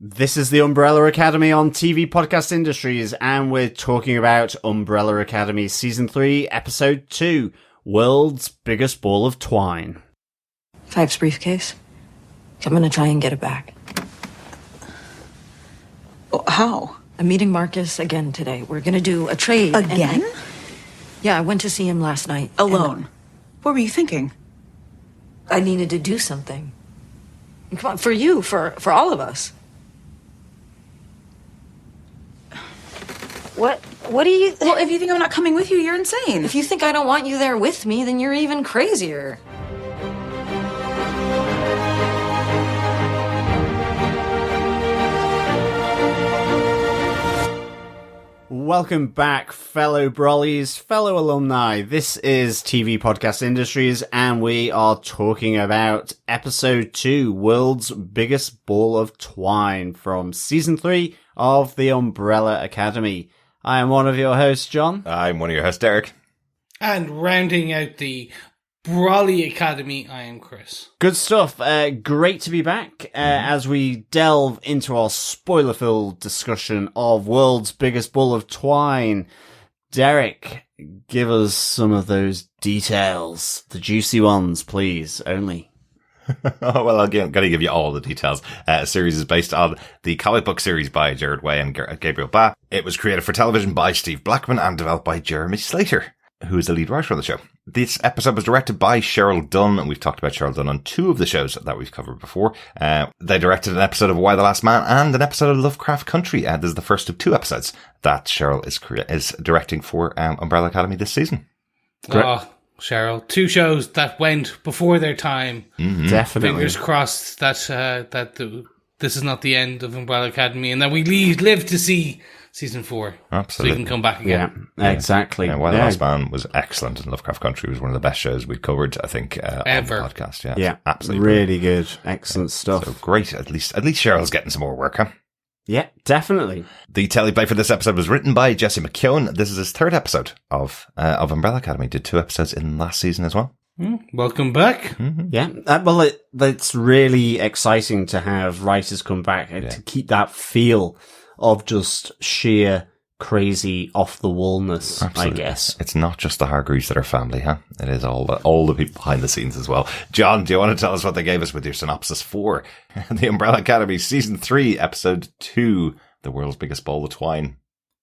This is the Umbrella Academy on TV Podcast Industries, and we're talking about Umbrella Academy Season 3, Episode 2, World's Biggest Ball of Twine. Five's briefcase. I'm gonna try and get it back. How? I'm meeting Marcus again today. We're gonna do a trade. Again? Yeah, I went to see him last night. Alone? What were you thinking? I needed to do something. Come on, for you, for all of us. What do you... Well, if you think I'm not coming with you, you're insane. If you think I don't want you there with me, then you're even crazier. Welcome back, fellow Brollies, fellow alumni. This is TV Podcast Industries, and we are talking about Episode 2, World's Biggest Ball of Twine, from Season 3 of the Umbrella Academy. I am one of your hosts, John. I'm one of your hosts, Derek. And rounding out the Brawley Academy, I am Chris. Good stuff. Great to be back as we delve into our spoiler-filled discussion of World's Biggest Ball of Twine. Derek, give us some of those details. The juicy ones, please, only. Oh, well, I'm going to give you all the details. The series is based on the comic book series by Gerard Way and Gabriel Ba. It was created for television by Steve Blackman and developed by Jeremy Slater, who is the lead writer on the show. This episode was directed by Cheryl Dunn, and we've talked about Cheryl Dunn on two of the shows that we've covered before. They directed an episode of Why the Last Man and an episode of Lovecraft Country. This is the first of two episodes that Cheryl is directing for Umbrella Academy this season. Oh, Cheryl, two shows that went before their time. Mm-hmm. Definitely. Fingers crossed that this is not the end of Umbrella Academy and that we live to see Season 4. Absolutely. So we can come back again. Yeah, exactly. Why the Last Man was excellent, and Lovecraft Country was one of the best shows we've covered, I think, ever. on the podcast. Yeah, absolutely. Really good. Excellent stuff. So great. At least Cheryl's getting some more work, huh? Yeah, definitely. The teleplay for this episode was written by Jesse McKeown. This is his third episode of Umbrella Academy. Did two episodes in last season as well. Welcome back. Mm-hmm. Yeah, well, it's really exciting to have writers come back and to keep that feel of just sheer crazy off-the-wallness, Absolutely. I guess. It's not just the Hargreeves that are family, huh? It is all the people behind the scenes as well. John, do you want to tell us what they gave us with your synopsis for the Umbrella Academy Season 3, Episode 2, The World's Biggest Ball of Twine?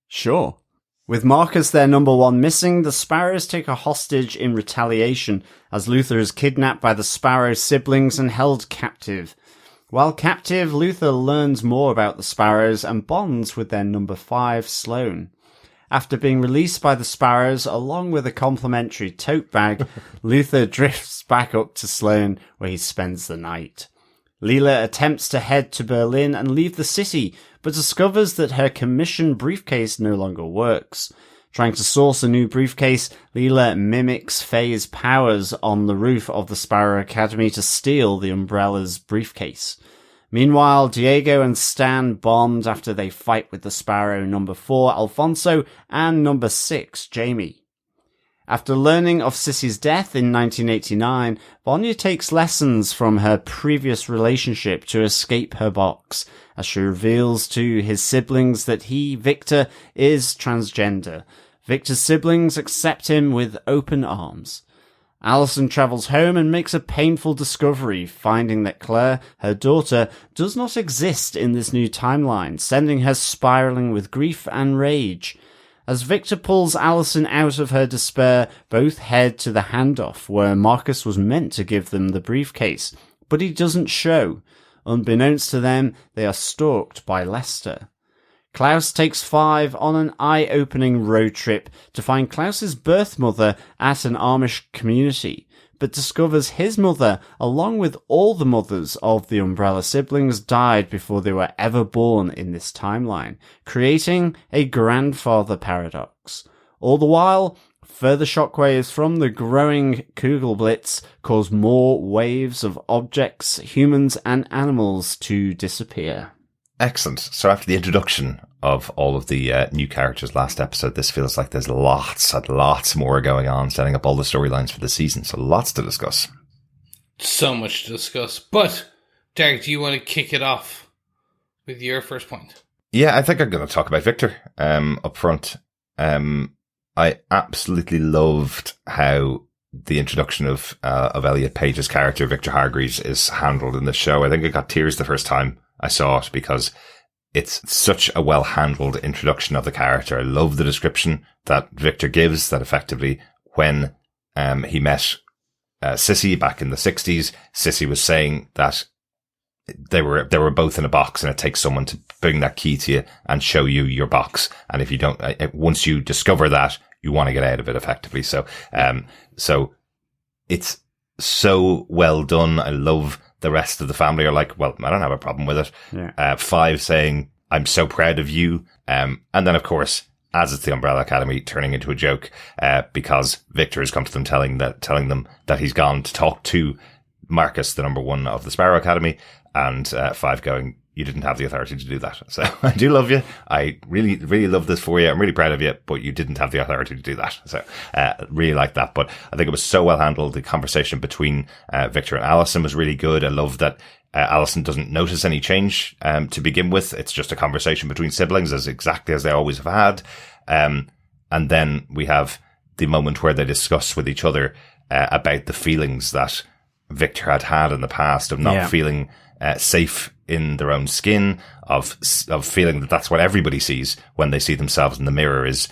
Sure. With Marcus, their number one, missing, the Sparrows take a hostage in retaliation as Luther is kidnapped by the Sparrow siblings and held captive. While captive, Luther learns more about the Sparrows and bonds with their number 5, Sloane. After being released by the Sparrows, along with a complimentary tote bag, Luther drifts back up to Sloane, where he spends the night. Lila attempts to head to Berlin and leave the city, but discovers that her commissioned briefcase no longer works. Trying to source a new briefcase, Lila mimics Faye's powers on the roof of the Sparrow Academy to steal the Umbrella's briefcase. Meanwhile, Diego and Stan bond after they fight with the Sparrow number 4, Alfonso, and number 6, Jamie. After learning of Sissy's death in 1989, Bonya takes lessons from her previous relationship to escape her box, as she reveals to his siblings that he, Victor, is transgender. Victor's siblings accept him with open arms. Allison travels home and makes a painful discovery, finding that Claire, her daughter, does not exist in this new timeline, sending her spiraling with grief and rage. As Victor pulls Allison out of her despair, both head to the handoff, where Marcus was meant to give them the briefcase, but he doesn't show. Unbeknownst to them, they are stalked by Lester. Klaus takes 5 on an eye-opening road trip to find Klaus's birth mother at an Amish community, but discovers his mother, along with all the mothers of the Umbrella siblings, died before they were ever born in this timeline, creating a grandfather paradox. All the while, further shockwaves from the growing Kugelblitz cause more waves of objects, humans, and animals to disappear. Excellent. So after the introduction of all of the new characters last episode, this feels like there's lots and lots more going on, setting up all the storylines for the season. So lots to discuss. So much to discuss. But, Derek, do you want to kick it off? with your first point. Yeah, I think I'm going to talk about Victor up front. I absolutely loved how the introduction of Elliot Page's character, Victor Hargreeves, is handled in the show. I think I got tears the first time I saw it because it's such a well-handled introduction of the character. I love the description that Victor gives, that effectively when he met Sissy back in the 60s, Sissy was saying that they were both in a box, and it takes someone to bring that key to you and show you your box. And if you don't, once you discover that, you want to get out of it effectively. So it's so well done. I love the rest of the family are like, well, I don't have a problem with it. Yeah. Five saying, I'm so proud of you. And then of course, as it's the Umbrella Academy, turning into a joke, because Victor has come to them telling them that he's gone to talk to Marcus, the number one of the Sparrow Academy, and Five going, you didn't have the authority to do that. So I do love you. I really, really love this for you. I'm really proud of you, but you didn't have the authority to do that. So really like that. But I think it was so well handled. The conversation between Victor and Alison was really good. I love that Alison doesn't notice any change to begin with. It's just a conversation between siblings, as exactly as they always have had. And then we have the moment where they discuss with each other about the feelings that Victor had in the past of not feeling safe in their own skin, of feeling that that's what everybody sees when they see themselves in the mirror, is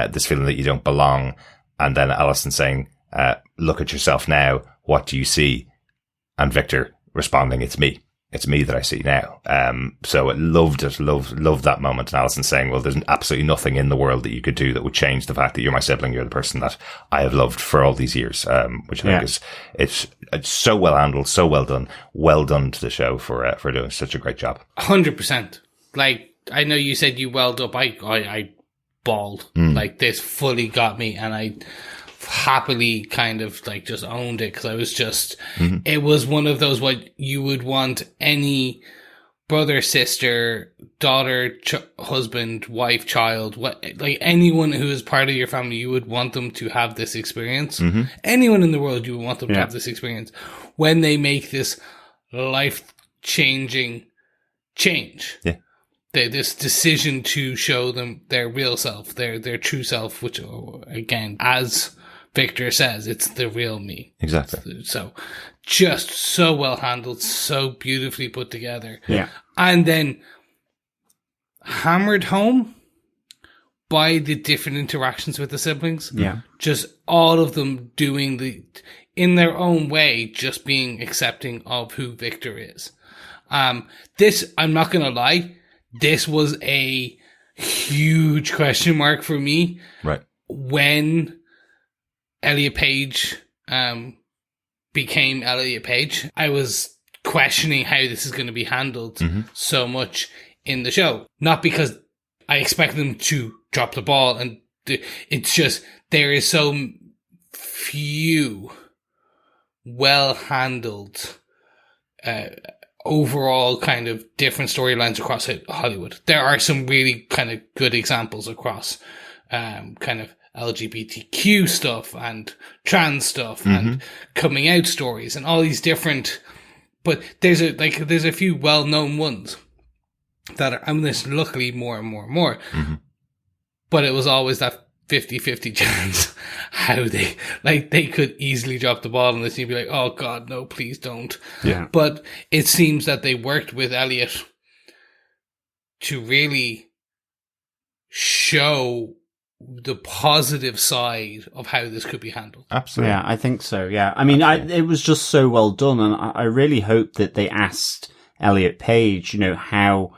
this feeling that you don't belong. And then Alison saying, look at yourself now. What do you see? And Victor responding, it's me. It's me that I see now. So I loved that moment. And Alison saying, well, there's absolutely nothing in the world that you could do that would change the fact that you're my sibling. You're the person that I have loved for all these years. Which I think it's so well handled, so well done. Well done to the show for doing such a great job. 100%. Like, I know you said you welled up. I bawled. Like, this fully got me, and I happily kind of like just owned it, because I was just, it was one of those what you would want any brother, sister, daughter, husband, wife, child, like anyone who is part of your family, you would want them to have this experience. Anyone in the world, you would want them to have this experience when they make this life-changing change. Yeah. This decision to show them their real self, their true self, which, again, as Victor says, it's the real me. Exactly. So just so well handled, so beautifully put together. Yeah. And then hammered home by the different interactions with the siblings. Yeah. Just all of them doing in their own way, just being accepting of who Victor is. This, I'm not going to lie, this was a huge question mark for me. Right. When Elliot Page became Elliot Page, I was questioning how this is going to be handled so much in the show. Not because I expect them to drop the ball, and it's just there is so few well handled overall kind of different storylines across Hollywood. There are some really kind of good examples across kind of LGBTQ stuff and trans stuff and coming out stories and all these different, but there's a few well-known ones that are, I'm listening luckily more and more and more, but it was always that 50-50 chance how they could easily drop the ball on this. You'd be like, oh God, no, please don't. Yeah. But it seems that they worked with Elliot to really show the positive side of how this could be handled. Absolutely. Yeah, I think so. Yeah. I mean, it was just so well done. And I really hope that they asked Elliot Page, how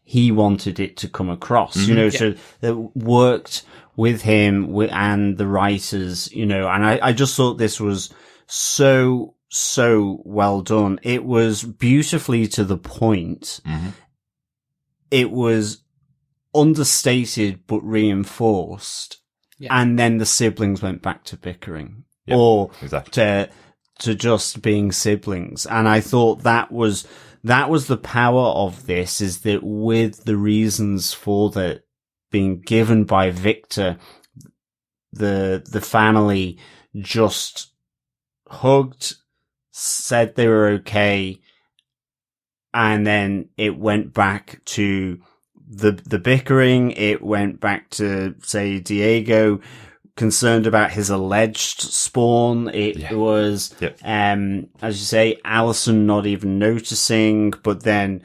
he wanted it to come across, so that worked with him and the writers, and I just thought this was so well done. It was beautifully to the point. It was understated but reinforced, and then the siblings went back to bickering to just being siblings. And I thought that was the power of this, is that with the reasons for that being given by Victor, the family just hugged, said they were okay, and then it went back to the bickering. It went back to, say, Diego concerned about his alleged spawn. It was, as you say, Allison not even noticing, but then,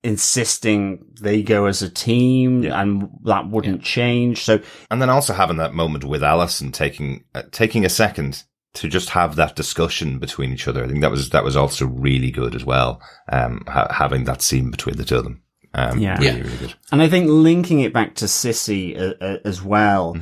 insisting they go as a team, and that wouldn't change. So, and then also having that moment with Allison taking a second to just have that discussion between each other. I think that was also really good as well. Having that scene between the two of them. Really good. And I think linking it back to Sissy as well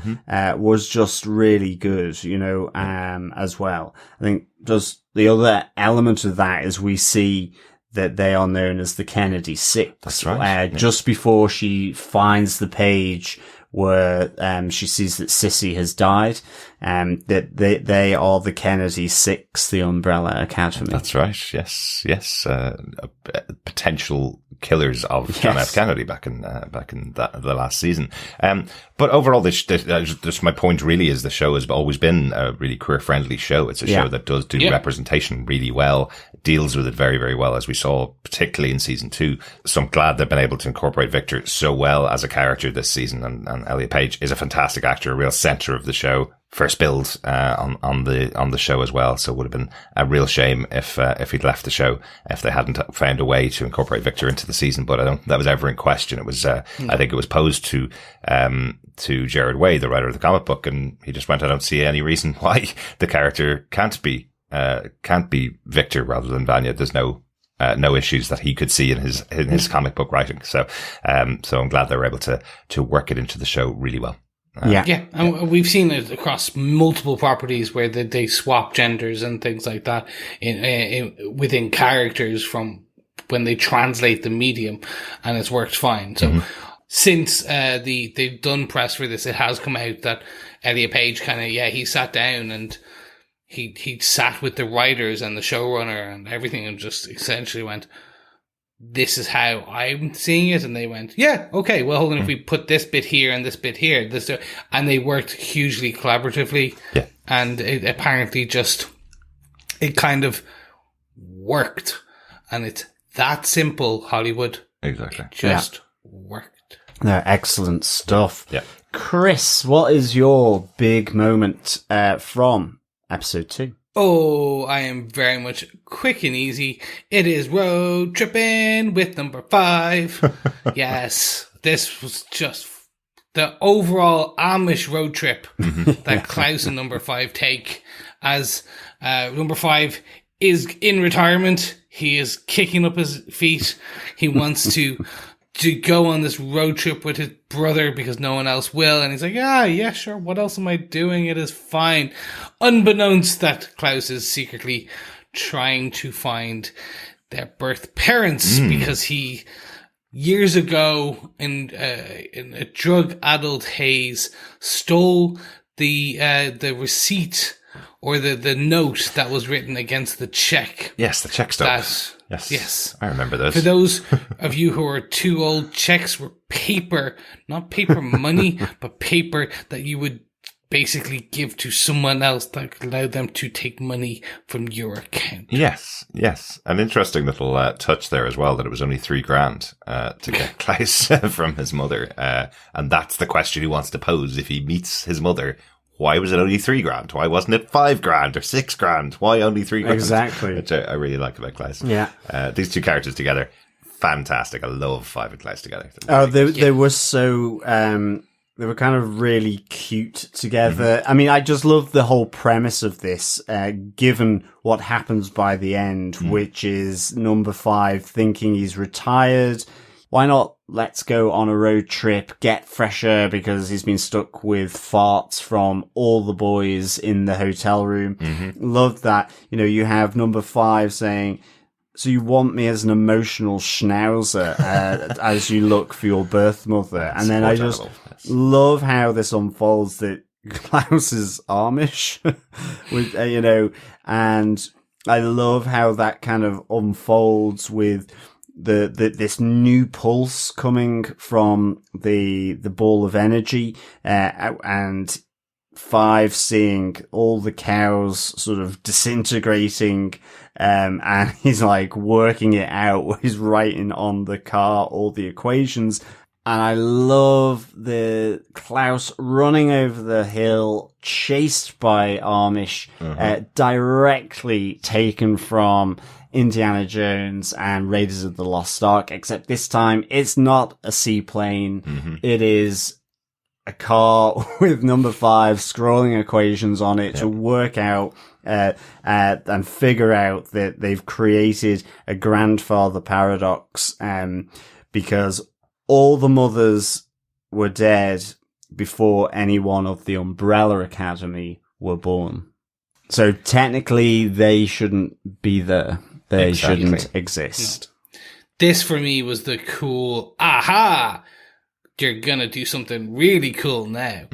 was just really good, as well. I think just the other element of that is we see that they are known as the Kennedy Six. That's right. Just before she finds the page where she sees that Sissy has died, that they are the Kennedy Six, the Umbrella Academy. That's right. Yes. Potential killers of John F. Kennedy back in the last season. But overall, this my point really is the show has always been a really queer friendly show. It's a show that does do representation really well, deals with it very, very well, as we saw particularly in season 2. So I'm glad they've been able to incorporate Victor so well as a character this season, and Elliot Page is a fantastic actor, a real center of the show. First build on the show as well, so it would have been a real shame if he'd left the show, if they hadn't found a way to incorporate Victor into the season. But I don't think that was ever in question. It was I think it was posed to Gerard Way, the writer of the comic book, and he just went, I don't see any reason why the character can't be Victor rather than Vanya. There's no issues that he could see in his comic book writing. So I'm glad they were able to work it into the show really well. And we've seen it across multiple properties where they swap genders and things like that in within characters from when they translate the medium, and it's worked fine. So since they've done press for this, it has come out that Elliot Page he sat down and he sat with the writers and the showrunner and everything, and just essentially went, this is how I'm seeing it. And they went, yeah, okay, well, hold on, if we put this bit here and this bit here, and they worked hugely collaboratively. Yeah. And it apparently it kind of worked. And it's that simple, Hollywood. Exactly. It just worked. No, excellent stuff. Yeah. Chris, what is your big moment from episode 2? Oh, I am very much quick and easy. It is road tripping with number 5. Yes, this was just the overall Amish road trip that Klaus and number 5 take, as number 5 is in retirement. He is kicking up his feet. He wants to go on this road trip with his brother because no one else will. And he's like, yeah, sure. What else am I doing? It is fine. Unbeknownst that Klaus is secretly trying to find their birth parents because he, years ago in a drug-addled haze, stole the receipt or the note that was written against the check. Yes, the check stuff. Yes. I remember those. For those of you who are too old, checks were paper, not paper money, but paper that you would basically give to someone else that allowed them to take money from your account. Yes. An interesting little touch there as well, that it was only $3,000 to get Klaus from his mother. And that's the question he wants to pose if he meets his mother. Why was it only $3,000? Why wasn't it $5,000 or $6,000? Why only $3,000? Exactly. Which I really like about Klaus. Yeah. These two characters together, fantastic. I love 5 and Klaus together. They were so, they were kind of really cute together. I mean, I just love the whole premise of this, given what happens by the end, which is number 5 thinking he's retired. Why not let's go on a road trip, get fresh air, because he's been stuck with farts from all the boys in the hotel room. Love that. You have number 5 saying, so you want me as an emotional schnauzer as you look for your birth mother. And then I just love how this unfolds, that Klaus is Amish, with, and I love how that kind of unfolds with this new pulse coming from the ball of energy, and 5 seeing all the cows sort of disintegrating, and he's like working it out. He's writing on the car all the equations. And I love the Klaus running over the hill, chased by Amish, directly taken from Indiana Jones and Raiders of the Lost Ark, except this time it's not a seaplane. It is a car with number 5 scrolling equations on it to work out and figure out that they've created a grandfather paradox, because all the mothers were dead before any one of the Umbrella Academy were born. So technically they shouldn't be there. They shouldn't exist. No. This for me was the cool, aha! You're gonna do something really cool now.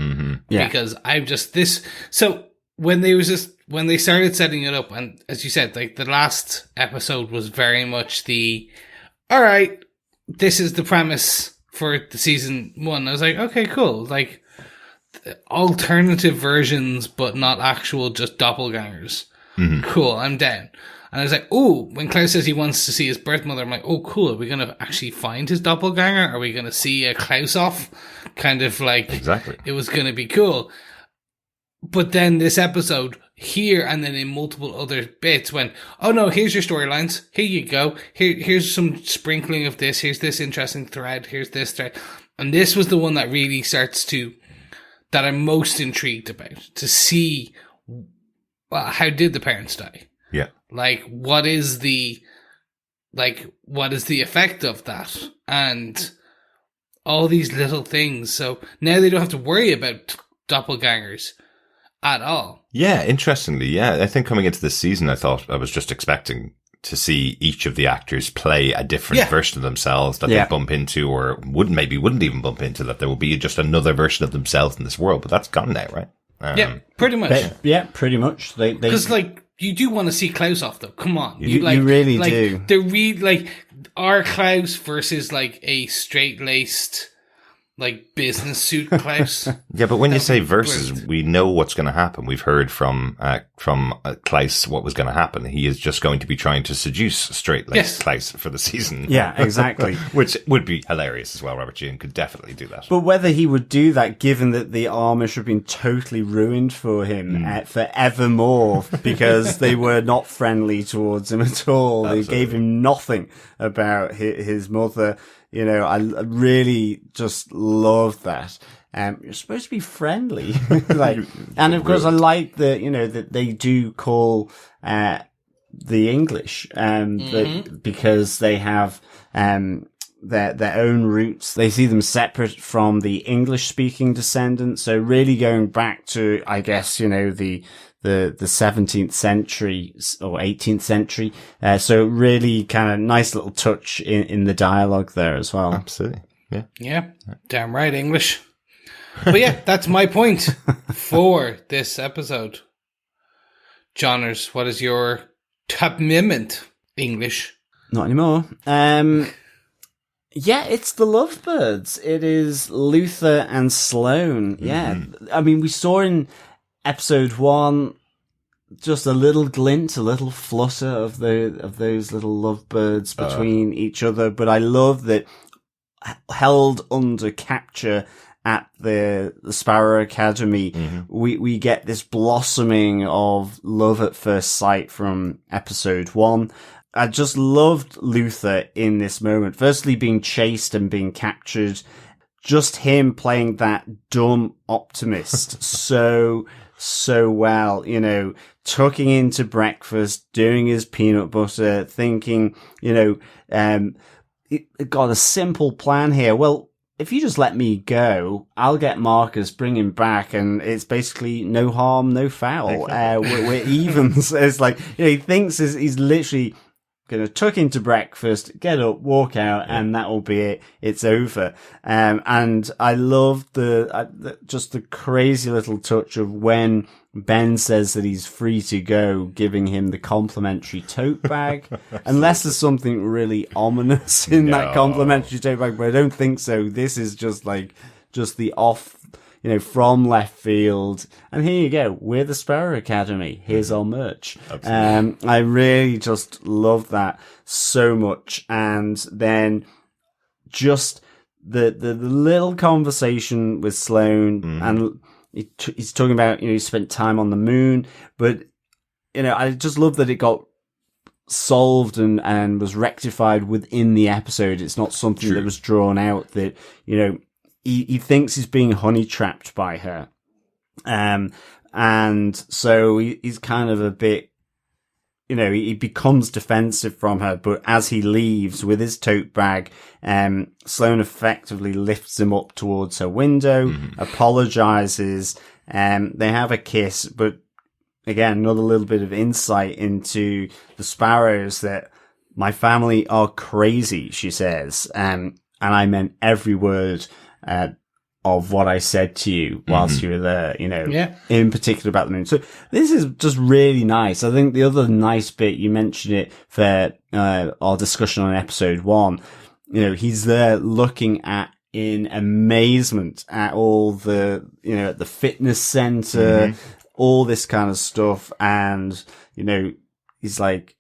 Yeah. Because I'm just this. So when they started setting it up, and as you said, like the last episode was very much all right, this is the premise for the season 1. I was like, okay, cool. Like alternative versions, but not actual just doppelgangers. Cool, I'm down. And I was like, oh, when Klaus says he wants to see his birth mother, I'm like, oh, cool. Are we going to actually find his doppelganger? Are we going to see a Klaus off? Kind of like, Exactly. It was going to be cool. But then this episode here and then in multiple other bits went, oh no, here's your storylines. Here you go. Here's some sprinkling of this. Here's this interesting thread. Here's this thread. And this was the one that really starts that I'm most intrigued about, to see, well, how did the parents die? Yeah. Like, what is the effect of that? And all these little things. So now they don't have to worry about doppelgangers at all. Yeah, interestingly, yeah. I think coming into this season, I was just expecting to see each of the actors play a different version of themselves that they bump into, or wouldn't even bump into, that there will be just another version of themselves in this world. But that's gone now, right? Yeah, pretty much. Pretty much. Because, like, you do want to see Klaus off, though. Come on. You really do. They're our Klaus versus, like, a straight-laced, like, business suit Klaus. Yeah, but when you say versus, we know what's going to happen. We've heard from Klaus what was going to happen. He is just going to be trying to seduce straight-laced Klaus for the season. Yeah, exactly. Which would be hilarious as well. Robert June could definitely do that. But whether he would do that, given that the Amish have been totally ruined for him forevermore, because they were not friendly towards him at all. Absolutely. They gave him nothing about his mother. You know, I really just love that. You're supposed to be friendly. And of course I like that, you know, that they do call, the English, because they have, their own roots. They see them separate from the English speaking descendants. So really going back to, I guess, you know, the 17th century or 18th century. So really kind of nice little touch in the dialogue there as well. Absolutely. Yeah. Yeah. Damn right, English. But yeah, that's my point for this episode. Johners, what is your top amendment? English? Not anymore. Yeah, it's the Lovebirds. It is Luther and Sloane. Yeah. I mean, we saw in episode 1 just a little glint, a little flutter of those little lovebirds between each other, but I love that held under capture at the Sparrow Academy, we get this blossoming of love at first sight from episode 1. I just loved Luther in this moment. Firstly, being chased and being captured. Just him playing that dumb optimist so well, you know, tucking into breakfast, doing his peanut butter, thinking, you know, it got a simple plan here. Well, if you just let me go, I'll get Marcus, bring him back, and it's basically no harm, no foul. We're evens. It's like, you know, he thinks he's literally going to tuck into breakfast, get up, walk out, and that will be it. It's over. And I love just the crazy little touch of when Ben says that he's free to go, giving him the complimentary tote bag. Unless there's something really ominous in that complimentary tote bag, but I don't think so. This is just the off, from left field. And here you go. We're the Sparrow Academy. Here's our merch. I really just love that so much. And then just the little conversation with Sloane, and he's talking about, he spent time on the moon, but, I just love that it got solved and was rectified within the episode. It's not something that was drawn out, that, he thinks he's being honey trapped by her. And so he's kind of a bit, he becomes defensive from her, but as he leaves with his tote bag, Sloane effectively lifts him up towards her window, apologizes, they have a kiss, but again, another little bit of insight into the Sparrows, that my family are crazy, she says, and I meant every word, of what I said to you whilst you were there, in particular about the moon. So this is just really nice. I think the other nice bit, you mentioned it for our discussion on episode 1, he's there looking in amazement at all the, at the fitness center, all this kind of stuff. And, he's like,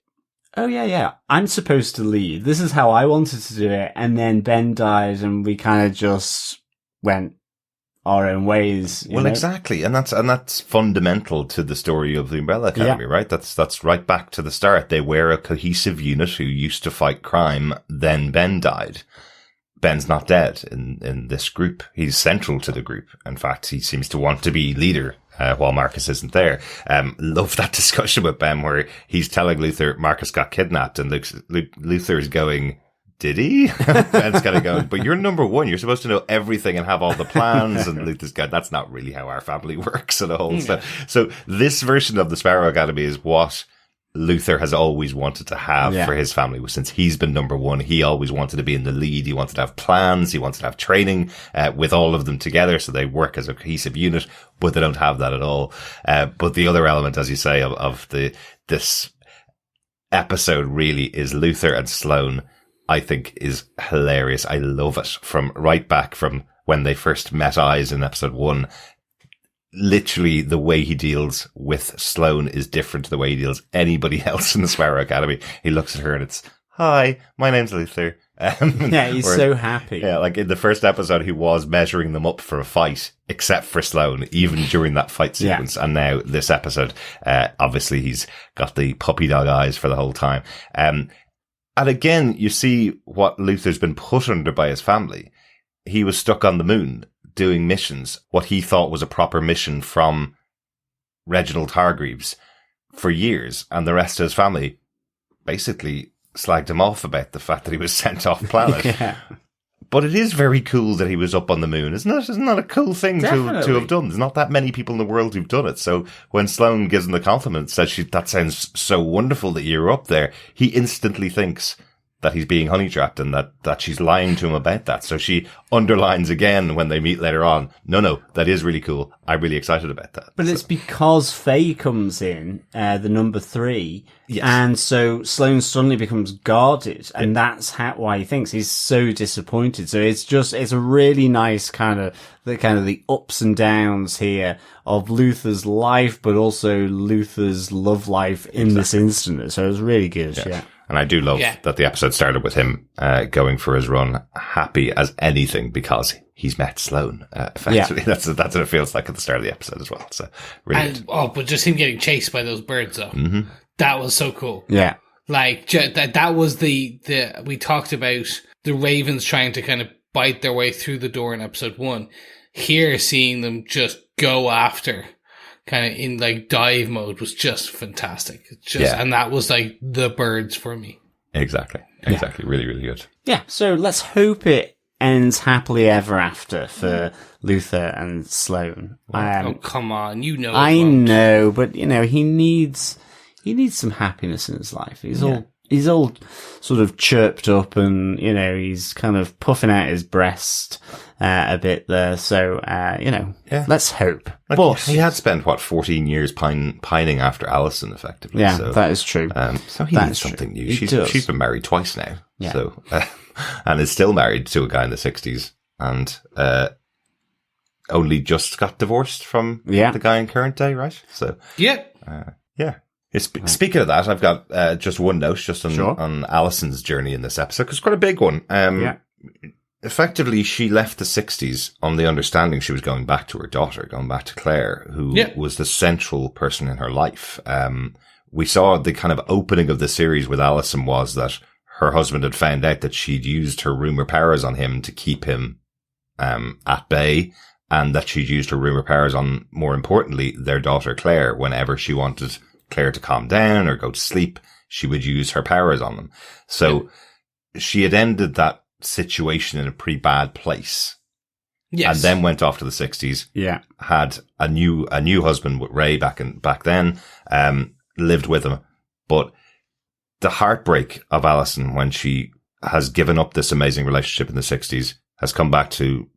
oh yeah, I'm supposed to lead. This is how I wanted to do it. And then Ben died and we kind of just went our own ways. Well, exactly. And that's fundamental to the story of the Umbrella Academy, right? That's right back to the start. They were a cohesive unit who used to fight crime. Then Ben died. Ben's not dead in this group. He's central to the group. In fact, he seems to want to be leader, while Marcus isn't there. Love that discussion with Ben where he's telling Luther Marcus got kidnapped, and Luther is going, did he? Ben's kind of going, but you're number one. You're supposed to know everything and have all the plans. And Luther's going, that's not really how our family works at all. So this version of the Sparrow Academy is what Luther has always wanted to have for his family. Since he's been number one, he always wanted to be in the lead. He wanted to have plans. He wanted to have training with all of them together so they work as a cohesive unit, but they don't have that at all. But the other element, as you say, of this episode really is Luther and Sloane. I think is hilarious. I love it from right back from when they first met eyes in episode 1. Literally the way he deals with Sloane is different to the way he deals anybody else in the Sparrow Academy. He looks at her and it's, hi, my name's Luther. He's so happy. Yeah, like in the first episode, he was measuring them up for a fight, except for Sloane, even during that fight sequence. And now this episode, obviously he's got the puppy dog eyes for the whole time. And again, you see what Luther's been put under by his family. He was stuck on the moon doing missions, what he thought was a proper mission from Reginald Hargreeves for years. And the rest of his family basically slagged him off about the fact that he was sent off planet. But it is very cool that he was up on the moon, isn't it? Isn't that a cool thing to have done? There's not that many people in the world who've done it. So when Sloane gives him the compliment, says, that sounds so wonderful that you're up there, he instantly thinks that he's being honey trapped and that she's lying to him about that. So she underlines again when they meet later on, no, that is really cool. I'm really excited about that. But it's because Faye comes in, the number 3, and so Sloane suddenly becomes guarded, and that's why he thinks he's so disappointed. So it's a really nice kind of the ups and downs here of Luther's life, but also Luther's love life in this instance. So it was really good, yeah. And I do love that the episode started with him going for his run, happy as anything because he's met Sloane. Effectively, that's what it feels like at the start of the episode as well. So really, but just him getting chased by those birds, though, that was so cool. Yeah, like that was the we talked about the ravens trying to kind of bite their way through the door in episode 1. Here, seeing them just go after, kind of in like dive mode, was just fantastic. And that was like the birds for me. Exactly. Really, really good. Yeah. So let's hope it ends happily ever after for Luther and Sloane. Oh, come on. I know, but he needs some happiness in his life. He's all sort of chirped up and, he's kind of puffing out his breast a bit there. So, let's hope. But he had spent, 14 years pining after Alison, effectively. Yeah, so, that is true. So he needs something new. She's been married twice now. Yeah. So, and is still married to a guy in the 60s. And only just got divorced from the guy in current day, right? So yeah. Speaking of that, I've got just one note just on Alison's journey in this episode, because it's quite a big one. Effectively, she left the 60s on the understanding she was going back to her daughter, going back to Claire, who was the central person in her life. We saw the kind of opening of the series with Alison was that her husband had found out that she'd used her rumor powers on him to keep him at bay, and that she'd used her rumor powers on, more importantly, their daughter Claire. Whenever she wanted Claire to calm down or go to sleep, she would use her powers on them. So she had ended that situation in a pretty bad place. Yes. And then went off to the 60s. Yeah. Had a new husband with Ray back then, lived with him. But the heartbreak of Alison when she has given up this amazing relationship in the 60s, has come back to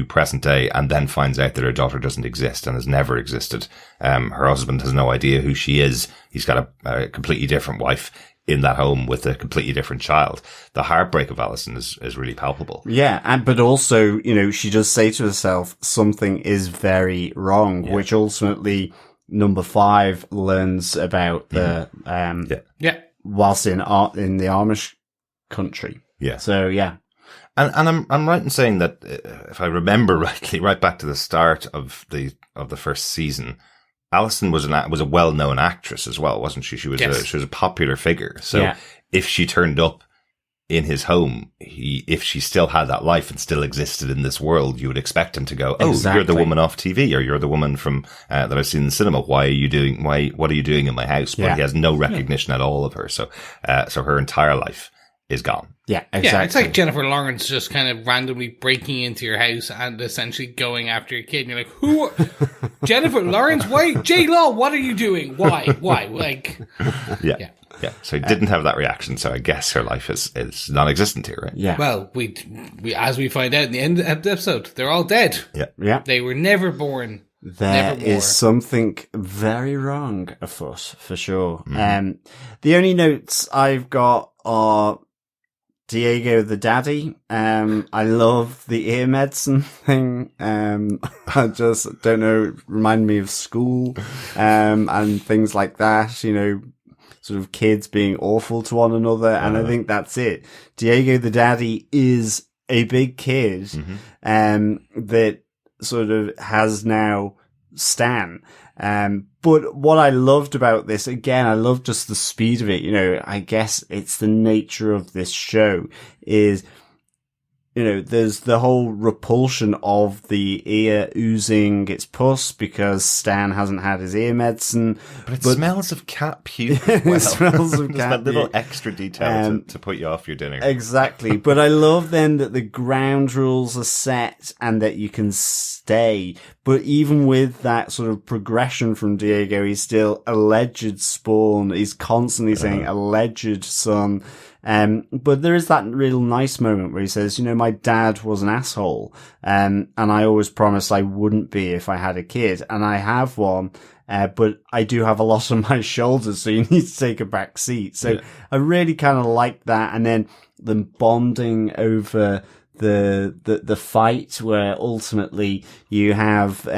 present day, and then finds out that her daughter doesn't exist and has never existed. Her husband has no idea who she is. He's got a completely different wife in that home with a completely different child. The heartbreak of Alison is really palpable. Yeah, but also, she does say to herself, something is very wrong, which ultimately number 5 learns about the, whilst in the Amish country. Yeah. So, yeah. And I'm right in saying that, if I remember rightly, right back to the start of the first season, Alison was a well-known actress as well, wasn't she? She was a popular figure. So if she turned up in his home, if she still had that life and still existed in this world, you would expect him to go, "Oh, you're the woman off TV, or you're the woman from that I've seen in the cinema. What are you doing in my house?" But he has no recognition at all of her. So her entire life is gone. Yeah, exactly. Yeah, it's like Jennifer Lawrence just kind of randomly breaking into your house and essentially going after your kid. And you're like, who? Jennifer Lawrence? Why? J-Law, what are you doing? Why? Like... Yeah. So he didn't have that reaction. So I guess her life is non-existent here, right? Yeah. Well, we as we find out in the end of the episode, they're all dead. Yeah. They were never born. There is something very wrong afoot, for sure. The only notes I've got are Diego the daddy. I love the ear medicine thing. I just don't know, remind me of school, and things like that, sort of kids being awful to one another. And I think that's it. Diego the daddy is a big kid, that sort of has now Stan. But what I loved about this, again, I love just the speed of it. I guess it's the nature of this show is, there's the whole repulsion of the ear oozing its pus because Stan hasn't had his ear medicine. But it smells of cat puke. It smells of cat that little extra detail to put you off your dinner. Exactly. But I love then that the ground rules are set and that you can stay. But even with that sort of progression from Diego, he's still alleged spawn. He's constantly saying alleged son. But there is that real nice moment where he says, my dad was an asshole. And I always promised I wouldn't be if I had a kid, and I have one. But I do have a lot on my shoulders, so you need to take a back seat. So I really kind of like that. And then them bonding over the fight where ultimately you have,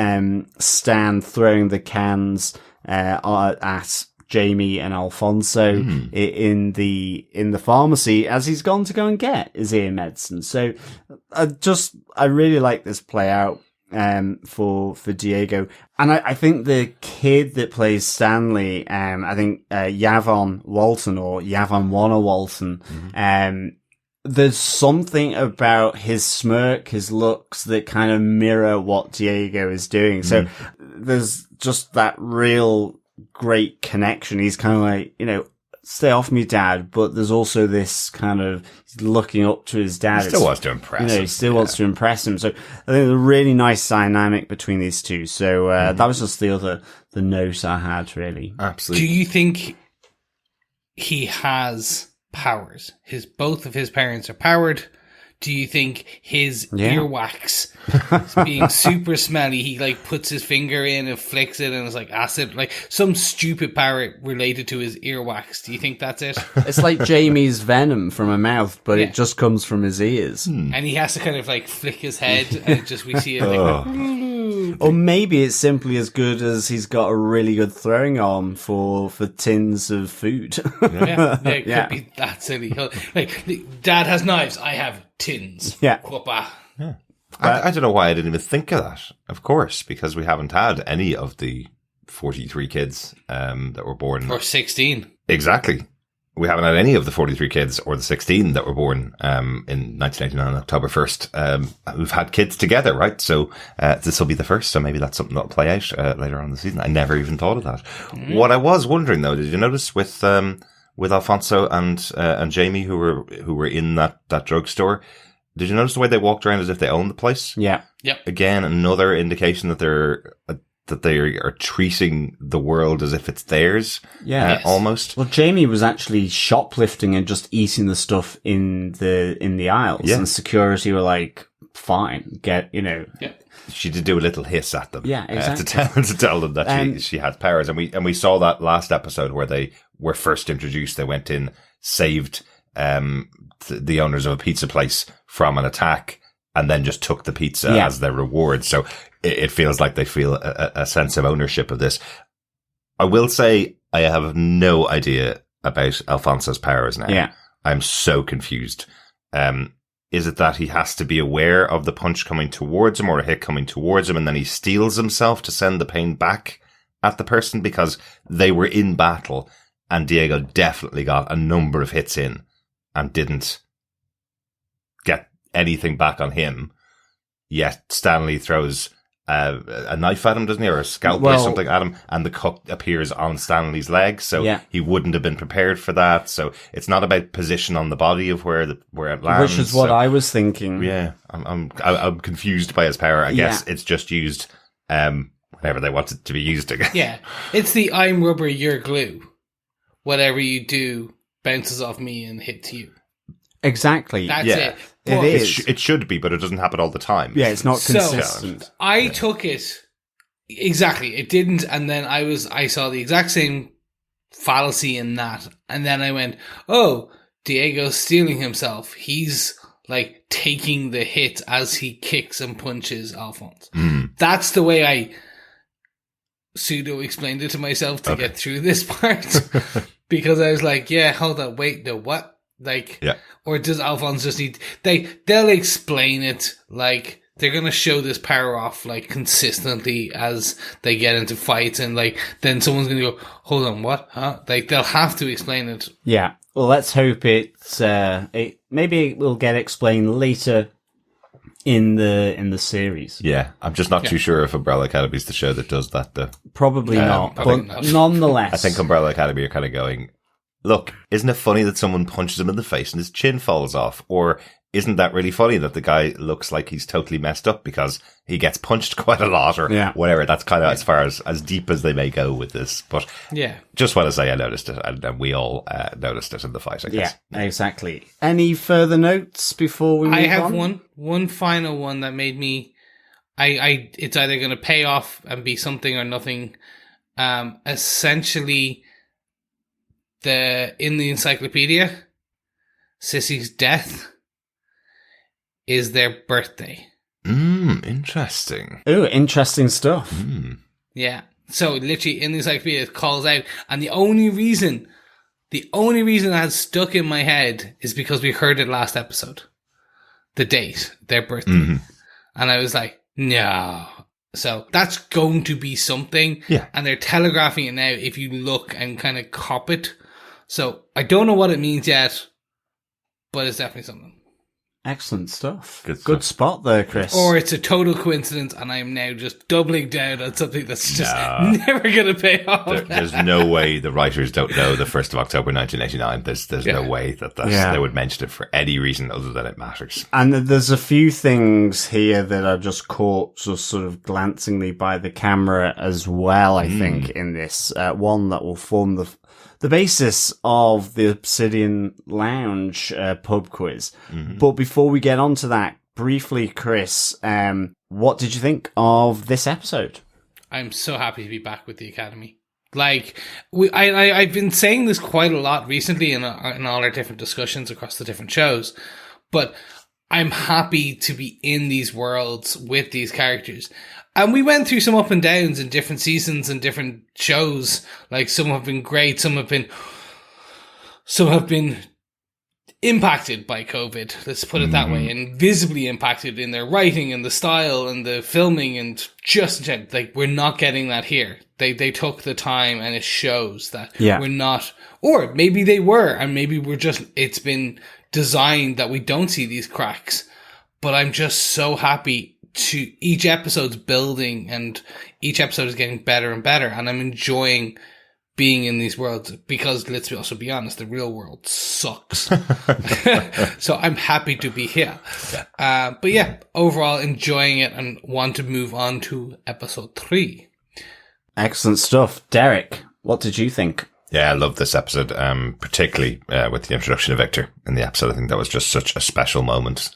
Stan throwing the cans, at Jamie and Alfonso in the pharmacy as he's gone to go and get his ear medicine. So I really like this play out for Diego. And I think the kid that plays Stanley, I think Yavon Walton or Yavon Warner Walton, there's something about his smirk, his looks that kind of mirror what Diego is doing. So there's just that real great connection. He's kind of like, stay off me, Dad, but there's also this kind of looking up to his dad. He still wants to impress him. He still wants to impress him. So I think there's a really nice dynamic between these two. So that was just the note I had, really. Absolutely. Do you think he has powers? Both of his parents are powered. Do you think his earwax being super smelly, he puts his finger in and flicks it and it's like acid, some stupid power related to his earwax? Do you think that's it? It's like Jamie's venom from a mouth, but it just comes from his ears. And he has to kind of flick his head and we see it Or maybe it's simply as good as he's got a really good throwing arm for tins of food. It could be that silly. Like, Dad has knives, I have tins. Yeah. Whoopa. I don't know why I didn't even think of that. Of course, because we haven't had any of the 43 kids that were born. Or 16. Exactly. We haven't had any of the 43 kids or the 16 that were born in 1989, October 1st. We've had kids together, right? So this will be the first, so maybe that's something that'll play out later on in the season. I never even thought of that. What I was wondering, though, did you notice with Alfonso and Jamie, who were in that drugstore, did you notice the way they walked around as if they owned the place? Yeah. Yep. Again, another indication that they are treating the world as if it's theirs. Yeah. Yes. Almost. Well, Jamie was actually shoplifting and just eating the stuff in the aisles, Yeah. and security were like, "Fine, Yep. She did do a little hiss at them. Yeah, exactly. To tell them that she had powers. And we saw that last episode where they were first introduced. They went in, saved the owners of a pizza place from an attack, and then just took the pizza as their reward. So it feels like they feel a sense of ownership of this. I will say I have no idea about Alfonso's powers now. Yeah. I'm so confused. Is it that he has to be aware of the punch coming towards him or a hit coming towards him, and then he steels himself to send the pain back at the person? Because they were in battle and Diego definitely got a number of hits in and didn't get anything back on him. Yet Stanley throws a knife at him, doesn't he? Or a scalpel or something at him, and the cut appears on Stanley's leg. So he wouldn't have been prepared for that. So it's not about position on the body of where it lands. Which is what I was thinking. Yeah, I'm confused by his power. I guess it's just used whenever they want it to be used again. Yeah. It's the I'm rubber, you're glue. Whatever you do bounces off me and hits you. Exactly. That's it. It is. It should be, but it doesn't happen all the time. Yeah, it's not So, consistent. I took it exactly. It didn't, and then I saw the exact same fallacy in that, and then I went, "Oh, Diego's stealing himself. He's like taking the hit as he kicks and punches Alphonse." That's the way I pseudo explained it to myself to get through this part, because I was like, "Yeah, hold on, wait, no, what?" Like, or does Alphonse just need, they'll explain it, like, they're gonna show this power off, like, consistently as they get into fights, and, like, then someone's gonna go, hold on, what? Huh? Like, they'll have to explain it. Yeah. Well, let's hope maybe it will get explained later in the series. Yeah, I'm just not too sure if Umbrella Academy is the show that does that, though. Probably not, probably but not. nonetheless. I think Umbrella Academy are kind of going, look, isn't it funny that someone punches him in the face and his chin falls off? Or isn't that really funny that the guy looks like he's totally messed up because he gets punched quite a lot or whatever? That's kind of as far as deep as they may go with this. But just want to say I noticed it, and we all noticed it in the fight, I guess. Yeah, exactly. Any further notes before we move on? I have one final one that made me, it's either going to pay off and be something or nothing. Essentially, in the encyclopedia, Sissy's death is their birthday. Interesting. Oh, interesting stuff. Yeah. So literally in the encyclopedia it calls out, and the only reason that has stuck in my head is because we heard it last episode. The date, their birthday. And I was like, no. So that's going to be something. Yeah. And they're telegraphing it now if you look and kind of cop it. So I don't know what it means yet, but it's definitely something. Excellent stuff. Good spot there, Chris. Or it's a total coincidence and I'm now just doubling down on something that's just never going to pay off. There's no way the writers don't know the 1st of October 1989. There's no way that they would mention it for any reason other than it matters. And there's a few things here that are just caught just sort of glancingly by the camera as well, I think, in this. One that will form the basis of the Obsidian Lounge pub quiz. But before we get on to that, briefly, Chris, what did you think of this episode? I'm so happy to be back with the Academy. Like, I've been saying this quite a lot recently in all our different discussions across the different shows, but I'm happy to be in these worlds with these characters. And we went through some up and downs in different seasons and different shows. Like, some have been great, some have been impacted by COVID, let's put it that way, and visibly impacted in their writing and the style and the filming and just, like, we're not getting that here. They took the time, and it shows that we're not, or maybe they were, and maybe it's been designed that we don't see these cracks. But I'm just so happy to each episode's building, and each episode is getting better and better, and I'm enjoying being in these worlds, because let's also be honest, the real world sucks. So I'm happy to be here. But yeah, overall enjoying it and want to move on to episode 3. Excellent stuff. Derek, what did you think? Yeah, I love this episode, particularly with the introduction of Victor in the episode. I think that was just such a special moment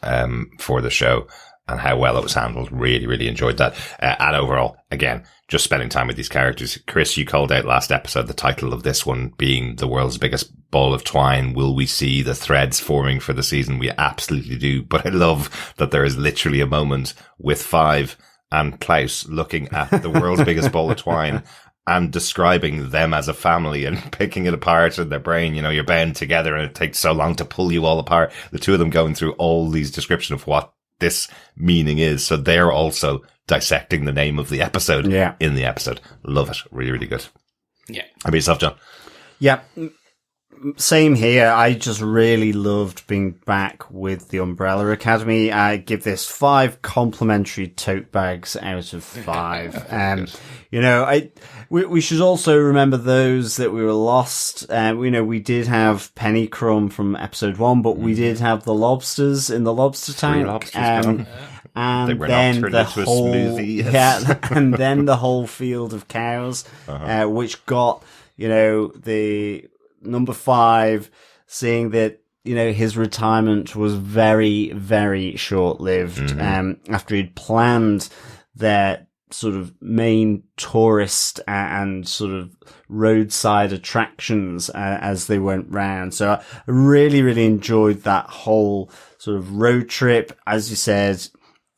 for the show, and how well it was handled. Really, really enjoyed that. And overall, again, just spending time with these characters. Chris, you called out last episode the title of this one being The World's Biggest Ball of Twine. Will we see the threads forming for the season? We absolutely do. But I love that there is literally a moment with Five and Klaus looking at the world's biggest ball of twine and describing them as a family and picking it apart in their brain. You know, you're bound together and it takes so long to pull you all apart. The two of them going through all these descriptions of what this meaning is. So they're also dissecting the name of the episode in the episode. Love it. Really, really good. Yeah. How about yourself, John? Yeah. Same here. I just really loved being back with the Umbrella Academy. I give this 5 complimentary tote bags out of 5. You know, we should also remember those that we were lost. You know, we did have Penny Crumb from episode 1, but we did have the lobsters in the lobster tank. 3 lobsters and they were then not turned the into a whole smoothie. and then the whole field of cows, which got, you know, the number 5 seeing that, you know, his retirement was very, very short-lived. After he'd planned their sort of main tourist and sort of roadside attractions as they went round. So I really, really enjoyed that whole sort of road trip. As you said,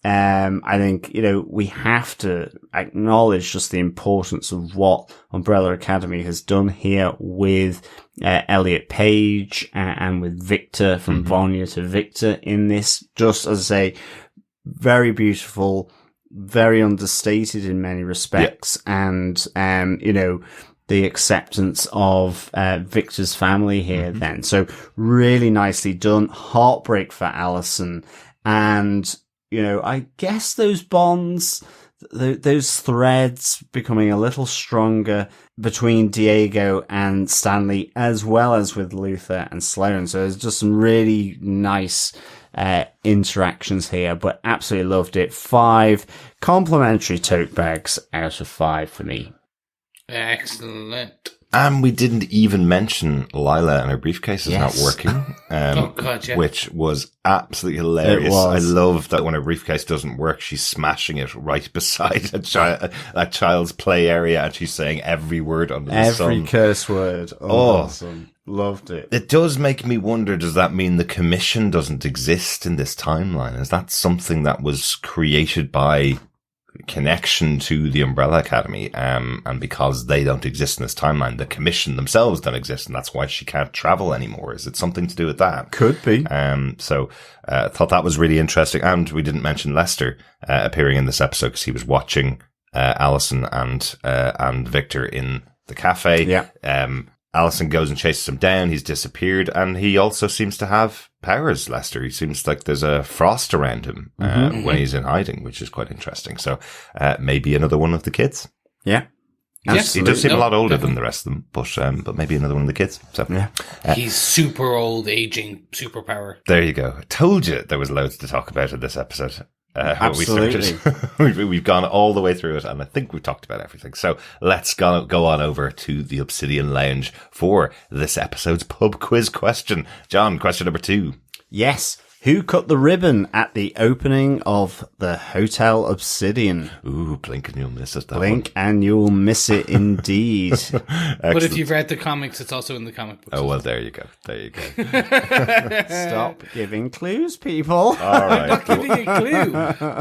I think, you know, we have to acknowledge just the importance of what Umbrella Academy has done here with Elliot Page and with Victor, from Vanya to Victor in this. Just, as I say, very beautiful, very understated in many respects. And, you know, the acceptance of Victor's family here then. So really nicely done. Heartbreak for Allison. And, you know, I guess those bonds, those threads becoming a little stronger between Diego and Stanley, as well as with Luther and Sloane. So there's just some really nice interactions here, but absolutely loved it. 5 complimentary tote bags out of 5 for me. Excellent. And we didn't even mention Lila and her briefcase is not working. Oh, God, yeah. Which was absolutely hilarious. I love that when her briefcase doesn't work, she's smashing it right beside a child's play area, and she's saying every word under the sun. Every curse word. Oh, awesome. Loved it. It does make me wonder, does that mean the commission doesn't exist in this timeline? Is that something that was created by connection to the Umbrella Academy, and because they don't exist in this timeline, the commission themselves don't exist, and that's why she can't travel anymore? Is it something to do with that? Could be. So I thought that was really interesting. And we didn't mention Lester appearing in this episode because he was watching Allison and Victor in the cafe. Yeah. Allison goes and chases him down. He's disappeared, and he also seems to have powers, Lester. He seems like there's a frost around him when he's in hiding, which is quite interesting. So maybe another one of the kids. Yeah. Yes, he does seem a lot older than the rest of them, but maybe another one of the kids. So yeah, he's super old, aging, superpower. There you go. I told you there was loads to talk about in this episode. Absolutely. We've gone all the way through it, and I think we've talked about everything. So let's go on over to the Obsidian Lounge for this episode's pub quiz question. John, question number 2. Yes. Who cut the ribbon at the opening of the Hotel Obsidian? Ooh, blink and you'll miss it. Blink and you'll miss it indeed. But if you've read the comics, it's also in the comic books. Oh, well, there you go. There you go. Stop giving clues, people. All right. I'm not giving a clue.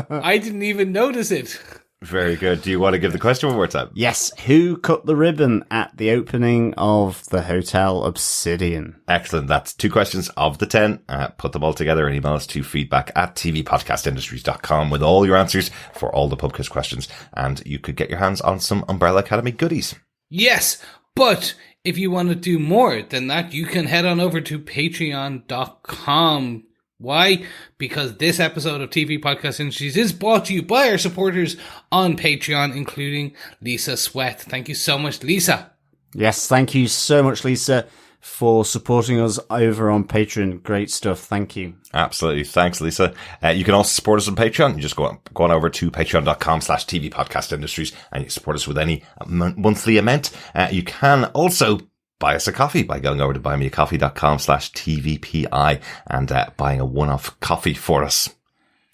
I didn't even notice it. Very good. Do you want to give the question one more time? Yes, who cut the ribbon at the opening of the Hotel Obsidian? Excellent. That's 2 questions of the 10. Put them all together and email us to feedback@tvpodcastindustries.com with all your answers for all the pub quiz questions. And you could get your hands on some Umbrella Academy goodies. Yes, but if you want to do more than that, you can head on over to patreon.com. Why? Because this episode of TV Podcast Industries is brought to you by our supporters on Patreon, including Lisa Sweat. Thank you so much, Lisa. Yes, thank you so much, Lisa, for supporting us over on Patreon. Great stuff. Thank you. Absolutely. Thanks, Lisa. You can also support us on Patreon. You just go on over to patreon.com/TV Podcast Industries and you support us with any monthly amount. You can also buy us a coffee by going over to buymeacoffee.com/TVPI and buying a one-off coffee for us.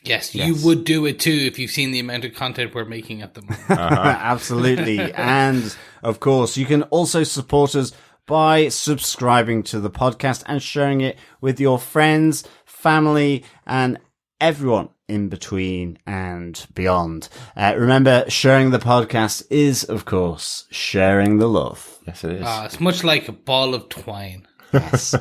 Yes, you would do it too if you've seen the amount of content we're making at the moment. Absolutely. And of course, you can also support us by subscribing to the podcast and sharing it with your friends, family, and everyone in between and beyond. Remember, sharing the podcast is, of course, sharing the love. Yes, it is. It's much like a ball of twine. Yes.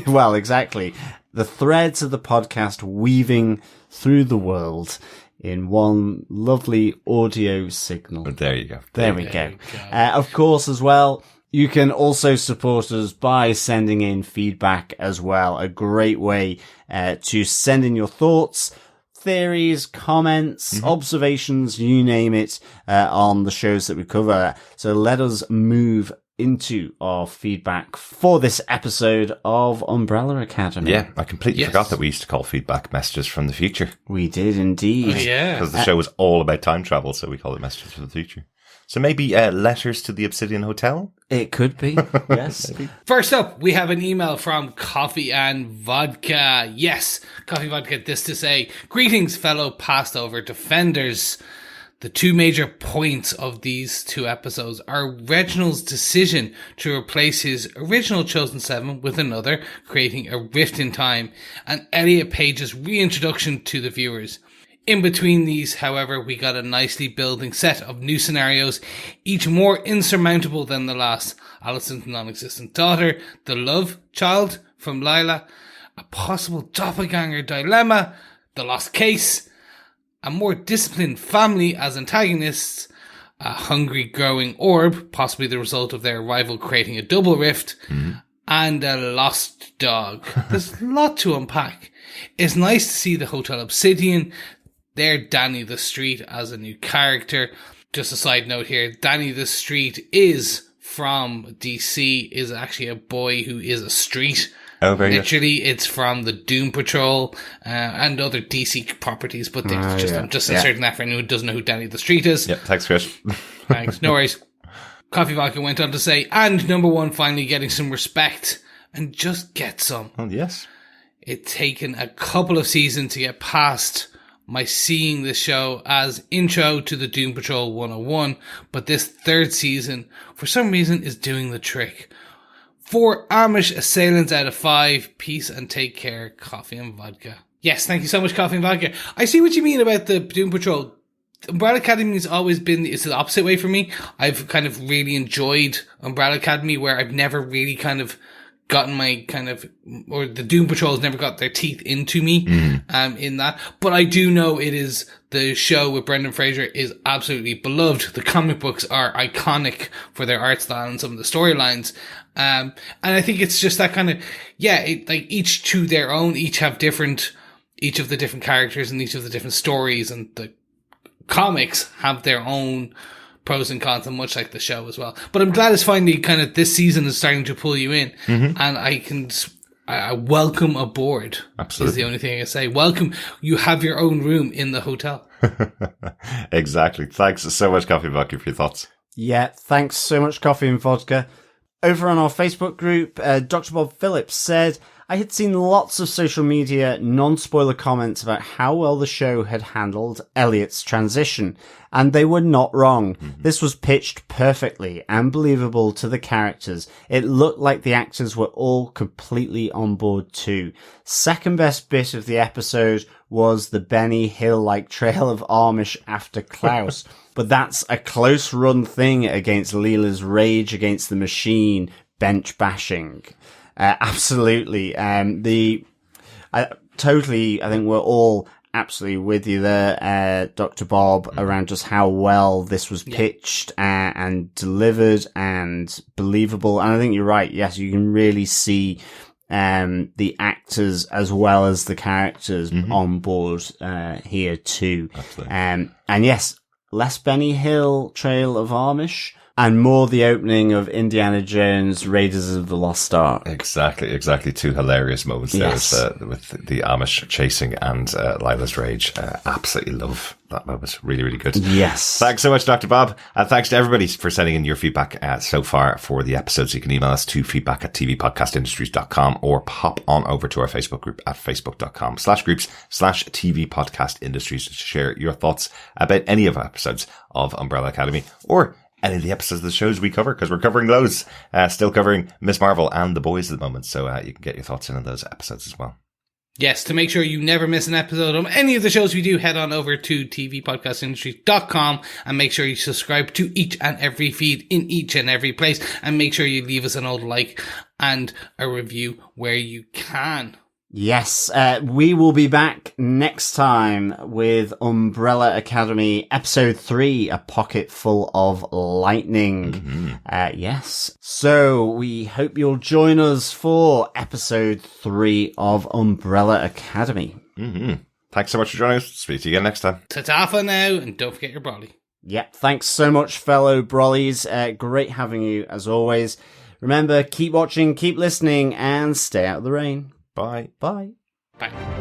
Well, exactly. The threads of the podcast weaving through the world in one lovely audio signal. There you go. There we go. Of course, as well, you can also support us by sending in feedback as well. A great way to send in your thoughts, theories, comments, observations, you name it, on the shows that we cover. So let us move into our feedback for this episode of Umbrella Academy. Yeah, I completely forgot that we used to call feedback messages from the future. We did indeed. Oh, yeah. Because the show was all about time travel, so we call it messages from the future. So maybe letters to the Obsidian Hotel? It could be, yes. First up, we have an email from Coffee and Vodka. Yes, Coffee Vodka, this to say, greetings, fellow passed over defenders. The 2 major points of these 2 episodes are Reginald's decision to replace his original chosen 7 with another, creating a rift in time, and Elliot Page's reintroduction to the viewers. In between these, however, we got a nicely building set of new scenarios, each more insurmountable than the last. Alison's non-existent daughter, the love child from Lila, a possible doppelganger dilemma, the lost case, a more disciplined family as antagonists, a hungry growing orb, possibly the result of their rival creating a double rift, and a lost dog. There's a lot to unpack. It's nice to see the Hotel Obsidian. There, Danny the Street as a new character. Just a side note here, Danny the Street is from DC, is actually a boy who is a street. Oh, very Literally, it's from the Doom Patrol and other DC properties, but I'm just inserting that for anyone who doesn't know who Danny the Street is. Yep, thanks, Chris. Thanks, no worries. Coffee Vodka went on to say, and number 1 finally getting some respect, and just get some. Oh, yes. It's taken a couple of seasons to get past my seeing this show as intro to the Doom Patrol 101, but this 3rd season, for some reason, is doing the trick. 4 Amish assailants out of 5. Peace and take care, Coffee and Vodka. Yes, thank you so much, Coffee and Vodka. I see what you mean about the Doom Patrol. Umbrella Academy has always been, it's the opposite way for me. I've kind of really enjoyed Umbrella Academy, where I've never really kind of gotten my kind of, or the Doom Patrol has never got their teeth into me, in that. But I do know it is, the show with Brendan Fraser is absolutely beloved. The comic books are iconic for their art style and some of the storylines. And I think it's just that kind of, like each to their own, each have different, each of the different characters and each of the different stories, and the comics have their own pros and cons, and much like the show as well. But I'm glad it's finally kind of, this season is starting to pull you in, and I welcome aboard. Absolutely. Is the only thing I can say. Welcome. You have your own room in the hotel. Exactly. Thanks so much, Coffee Vodka, for your thoughts. Yeah, thanks so much, Coffee and Vodka. Over on our Facebook group, Dr. Bob Phillips said, I had seen lots of social media non-spoiler comments about how well the show had handled Elliot's transition, and they were not wrong. This was pitched perfectly and believable to the characters. It looked like the actors were all completely on board too. Second best bit of the episode was the Benny Hill-like trail of Amish after Klaus. But that's a close run thing against Lila's rage against the machine bench bashing. Absolutely. I think we're all absolutely with you there, Dr. Bob, around just how well this was pitched and delivered and believable. And I think you're right. Yes, you can really see the actors as well as the characters on board here too. And yes, less Benny Hill Trail of Amish and more the opening of Indiana Jones Raiders of the Lost Ark. Exactly. Two hilarious moments there with the Amish chasing and Lila's rage. Absolutely love that moment. Really, really good. Yes. Thanks so much, Dr. Bob. And thanks to everybody for sending in your feedback so far for the episodes. You can email us to feedback@tvpodcastindustries.com or pop on over to our Facebook group at facebook.com/groups/tvpodcastindustries to share your thoughts about any of our episodes of Umbrella Academy or any of the episodes of the shows we cover, because we're covering those. Still covering Miss Marvel and The Boys at the moment, so you can get your thoughts in on those episodes as well. Yes, to make sure you never miss an episode of any of the shows we do, head on over to tvpodcastindustries.com and make sure you subscribe to each and every feed in each and every place, and make sure you leave us an old like and a review where you can. Yes, we will be back next time with Umbrella Academy Episode 3, A Pocket Full of Lightning. Yes. So we hope you'll join us for Episode 3 of Umbrella Academy. Thanks so much for joining us. Speak to you again next time. Ta-ta for now, and don't forget your brolly. Yep, thanks so much, fellow Brollies. Great having you, as always. Remember, keep watching, keep listening, and stay out of the rain. Bye. Bye. Bye.